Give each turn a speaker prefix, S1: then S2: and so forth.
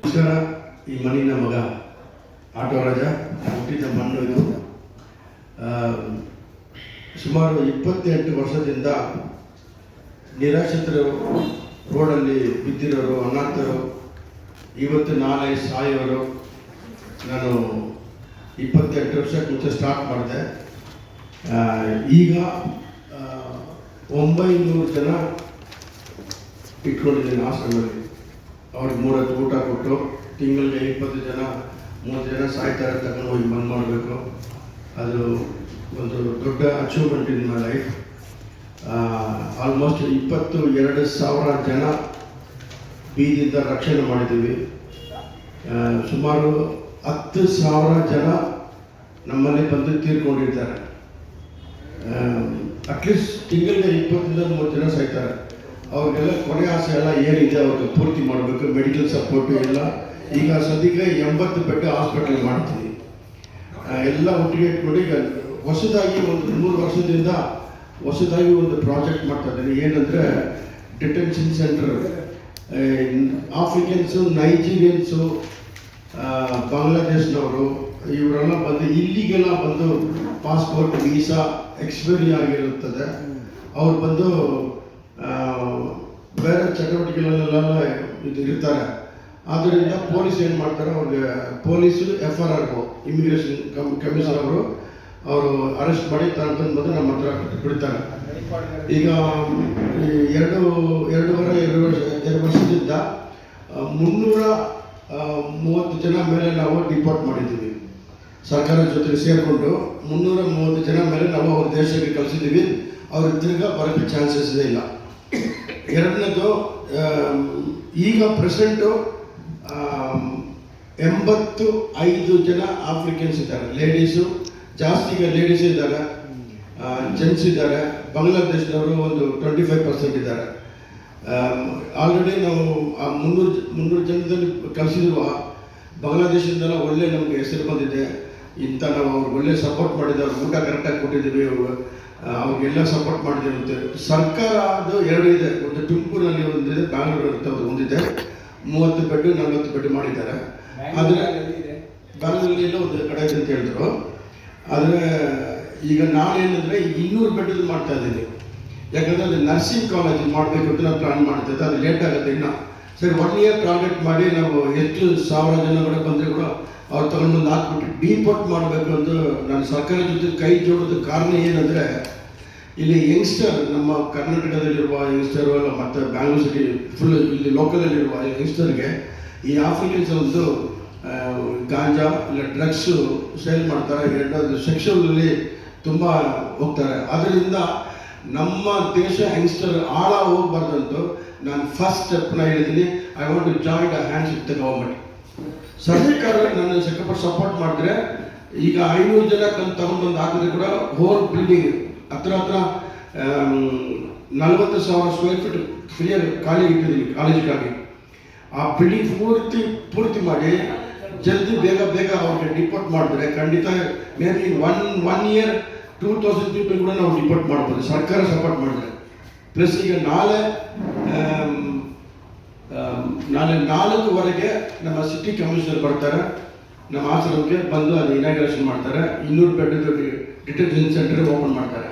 S1: ನಮಸ್ಕಾರ. ಈ ಮಣ್ಣಿನ ಮಗ ಆಟೋ ರಾಜ ಹುಟ್ಟಿದ ಮಣ್ಣು ಇದು. ಸುಮಾರು 28 ವರ್ಷದಿಂದ ನಿರಾಶ್ರಿತರು, ರೋಡಲ್ಲಿ ಬಿದ್ದಿರೋರು, ಅನಾಥರು, ಇವತ್ತು ನಾಳೆ ಸಾಯೋರು. ನಾನು 28 ವರ್ಷಕ್ಕೆ ಮುಂಚೆ ಸ್ಟಾರ್ಟ್ ಮಾಡಿದೆ. ಈಗ 900 ಜನ ಇಟ್ಕೊಂಡಿದ್ದೀನಿ ಆಶ್ರಮದಲ್ಲಿ. ಅವ್ರಿಗೆ 3 ಹೊತ್ತು ಊಟ ಕೊಟ್ಟು ತಿಂಗಳಿಗೆ 20 ಜನ 30 ಜನ ಸಾಯ್ತಾರೆ ತಗೊಂಡು ಹೋಗಿ ಬಂದ್ ಮಾಡಬೇಕು. ಅದು ಒಂದು ದೊಡ್ಡ achievement in my life. Almost 22,000 ಜನ ಬೀದಿಯಿಂದ ರಕ್ಷಣೆ ಮಾಡಿದ್ದೀವಿ. ಸುಮಾರು 10,000 ಜನ ನಮ್ಮಲ್ಲಿ ಬಂದು ತೀರ್ಕೊಂಡಿರ್ತಾರೆ. ಅಟ್ಲೀಸ್ಟ್ ತಿಂಗಳಿಗೆ 20-30 ಜನ ಸಾಯ್ತಾರೆ. ಅವ್ರಿಗೆಲ್ಲ ಕೊನೆ ಆಸೆ ಎಲ್ಲ ಏನಿದೆ ಅವ್ರಿಗೆ ಪೂರ್ತಿ ಮಾಡಬೇಕು. ಮೆಡಿಕಲ್ ಸಪೋರ್ಟು ಎಲ್ಲ. ಈಗ ಸದ್ಯಕ್ಕೆ 80 ಬೆಡ್ ಹಾಸ್ಪಿಟಲ್ ಮಾಡ್ತೀವಿ. ಎಲ್ಲ ಒಟ್ಟಿಗೆ ಇಟ್ಕೊಂಡು ಈಗ ಹೊಸದಾಗಿ ಒಂದು 3 ವರ್ಷದಿಂದ ಹೊಸದಾಗಿ ಒಂದು ಪ್ರಾಜೆಕ್ಟ್ ಮಾಡ್ತಾ ಇದ್ದೀನಿ. ಏನಂದರೆ ಡಿಟೆನ್ಷನ್ ಸೆಂಟರ್. ಆಫ್ರಿಕನ್ಸು, ನೈಜೀರಿಯನ್ಸು, ಬಾಂಗ್ಲಾದೇಶ್ನವರು ಇವರೆಲ್ಲ ಬಂದು ಇಲ್ಲಿಗೆಲ್ಲ ಬಂದು ಪಾಸ್ಪೋರ್ಟ್ ವೀಸಾ ಎಕ್ಸ್ಪೈರಿ ಆಗಿರುತ್ತದೆ. ಅವ್ರು ಬಂದು ಬೇರೆ ಚಟುವಟಿಕೆಗಳಲ್ಲೆಲ್ಲ ಇದು ಇರ್ತಾರೆ. ಆದ್ದರಿಂದ ಪೊಲೀಸ್ ಏನು ಮಾಡ್ತಾರೆ, ಅವ್ರಿಗೆ ಪೊಲೀಸು FRR ಇಮಿಗ್ರೇಷನ್ ಕಮಿಷನರ್ ಅವರು ಅರೆಸ್ಟ್ ಮಾಡಿ ತಗೊಂಡು ಬಂದು ನಮ್ಮ ಹತ್ರ ಬಿಡ್ತಾರೆ. ಈಗ 2 ವರ್ಷದಿಂದ 330 ಜನ ಮೇಲೆ ನಾವು ಡಿಪೋರ್ಟ್ ಮಾಡಿದ್ದೀವಿ. ಸರ್ಕಾರದ ಜೊತೆಗೆ ಸೇರಿಕೊಂಡು 330 ಜನ ಮೇಲೆ ನಾವು ಅವ್ರ ದೇಶಕ್ಕೆ ಕಳಿಸಿದ್ದೀವಿ. ಅವ್ರಿಗೆ ತಿರ್ಗಾ ಬರೋಕ್ಕೆ ಚಾನ್ಸಸ್ ಇಲ್ಲ. ಎರಡನೇದು, ಈಗ ಪ್ರೆಸೆಂಟು 85 ಜನ ಆಫ್ರಿಕನ್ಸ್ ಇದ್ದಾರೆ. ಲೇಡೀಸು ಜಾಸ್ತಿ, ಈಗ ಲೇಡೀಸ್ ಇದ್ದಾರೆ, ಜೆಂಟ್ಸ್ ಇದ್ದಾರೆ. ಬಾಂಗ್ಲಾದೇಶದವರು ಒಂದು 25% ಇದ್ದಾರೆ. ಆಲ್ರೆಡಿ ನಾವು 300 ಜನದಲ್ಲಿ ಕಳಿಸಿರುವ ಬಾಂಗ್ಲಾದೇಶದಿಂದೆಲ್ಲ ಒಳ್ಳೆ ನಮಗೆ ಹೆಸರು ಬಂದಿದೆ. ಇಂಥ ನಾವು ಅವ್ರಿಗೆ ಒಳ್ಳೆ ಸಪೋರ್ಟ್ ಮಾಡಿದ್ದಾರೆ. ಊಟ ಕರೆಕ್ಟಾಗಿ ಕೊಟ್ಟಿದ್ದೀವಿ, ಅವ್ರಿಗೆಲ್ಲ ಸಪೋರ್ಟ್ ಮಾಡಿದ್ದೀವಿ ಅಂತ. ಸರ್ಕಾರ ಅದು 2 ಇದೆ. ಒಂದು ತುಮಕೂರಲ್ಲಿ ಒಂದಿದೆ, ಬ್ಯಾಂಗ್ಳೂರು ಅಂತ ಒಂದಿದೆ. 30 ಬೆಡ್ 40 ಬೆಡ್ ಮಾಡಿದ್ದಾರೆ. ಆದರೆ ಬ್ಯಾಂಗ್ಳೂರಲ್ಲಿ ಒಂದು ಕಡೆ ಇದೆ ಅಂತ ಹೇಳಿದ್ರು. ಆದರೆ ಈಗ ನಾನೇನಂದರೆ 200 ಬೆಡ್ ಮಾಡ್ತಾ ಇದ್ದೀನಿ. ಯಾಕಂದರೆ ಅದು ನರ್ಸಿಂಗ್ ಕಾಲೇಜ್ ಮಾಡಬೇಕು ಅಂತ ನಾವು ಪ್ಲಾನ್ ಮಾಡ್ತಿದ್ದೆ. ಅದು ಲೇಟ್ ಆಗುತ್ತೆ ಇನ್ನು. ಸರಿ, 1 ಇಯರ್ ಟಾರ್ಗೆಟ್ ಮಾಡಿ ನಾವು ಎಷ್ಟು 1000 ಜನ ಕೂಡ ಬಂದರೆ ಕೂಡ ಅವ್ರು ತಗೊಂಡು ಹಾಕ್ಬಿಟ್ಟು ಡಿಪೋರ್ಟ್ ಮಾಡಬೇಕು ಅಂತ ನಾನು ಸರ್ಕಾರದ ಜೊತೆ ಕೈ ಜೋಡೋದ ಕಾರಣ ಏನಂದರೆ, ಇಲ್ಲಿ ಯಂಗ್ಸ್ಟರ್, ನಮ್ಮ ಕರ್ನಾಟಕದಲ್ಲಿರುವ ಯಂಗ್ಸ್ಟರು ಅಲ್ಲ, ಮತ್ತು ಬ್ಯಾಂಗ್ಳೂರ್ ಸಿಟಿ ಫುಲ್ ಇಲ್ಲಿ ಲೋಕಲಲ್ಲಿರುವ ಯಂಗ್ಸ್ಟರ್ಗೆ ಈ ಆಫ್ರಿಕನ್ಸ್ ಒಂದು ಗಾಂಜಾ ಇಲ್ಲ ಡ್ರಗ್ಸು ಸೇಲ್ ಮಾಡ್ತಾರೆ. ಎರಡನೇದು ಸೆಕ್ಷುವಲ್ಲಿ ತುಂಬ ಹೋಗ್ತಾರೆ. ಅದರಿಂದ ನಮ್ಮ ದೇಶ ಯಂಗ್ಸ್ಟರ್ ಆಳ ಹೋಗ್ಬಾರ್ದಂತೂ ನಾನು ಫಸ್ಟ್ ಸ್ಟೆಪ್ನ ಹೇಳಿದ್ದೀನಿ. I want to join the hands with the government. ಸರ್ಕಾರ ನನ್ನ ಸಿಕ್ಕಾಪಟ್ಟು ಸಪೋರ್ಟ್ ಮಾಡಿದ್ರೆ ಈಗ 500 ಜನ ತಗೊಂಡ್ಬಂದು ಹಾಕಿದ್ರೆ ಕೂಡ ಹೋಲ್ ಬಿಲ್ಡಿಂಗ್ ಹತ್ರ 40,000 ಸ್ಕ್ವೇರ್ ಫೀಟ್ ಫ್ರೀಯಾಗಿ ಖಾಲಿ ಇಟ್ಟಿದ್ದೀನಿ ಕಾಲೇಜಿಗಾಗಿ. ಆ ಬಿಲ್ಡಿಂಗ್ ಪೂರ್ತಿ ಮಾಡಿ ಜಲ್ದಿ ಬೇಗ ಅವ್ರಿಗೆ ಡಿಪೋರ್ಟ್ ಮಾಡಿದ್ರೆ ಖಂಡಿತ ಮೇ ಬಿ 1 ಇಯರ್ 2000 ಪೀಪಲ್ ಕೂಡ ನಾವು ಡಿಪೋರ್ಟ್ ಮಾಡ್ಬೋದು, ಸರ್ಕಾರ ಸಪೋರ್ಟ್ ಮಾಡಿದ್ರೆ. ಪ್ಲಸ್ ಈಗ ನಾಳೆ 4:00ವರೆಗೆ ನಮ್ಮ ಸಿಟಿ ಕಮಿಷನರ್ ಬರ್ತಾರೆ. ನಮ್ಮ ಆಶ್ರಮಕ್ಕೆ ಬಂದು ಅದು ಇನಾಗ್ರೇಷನ್ ಮಾಡ್ತಾರೆ. 200 ಬೆಡ್ ಡಿಟೆನ್ಷನ್ ಸೆಂಟರ್ ಓಪನ್ ಮಾಡ್ತಾರೆ.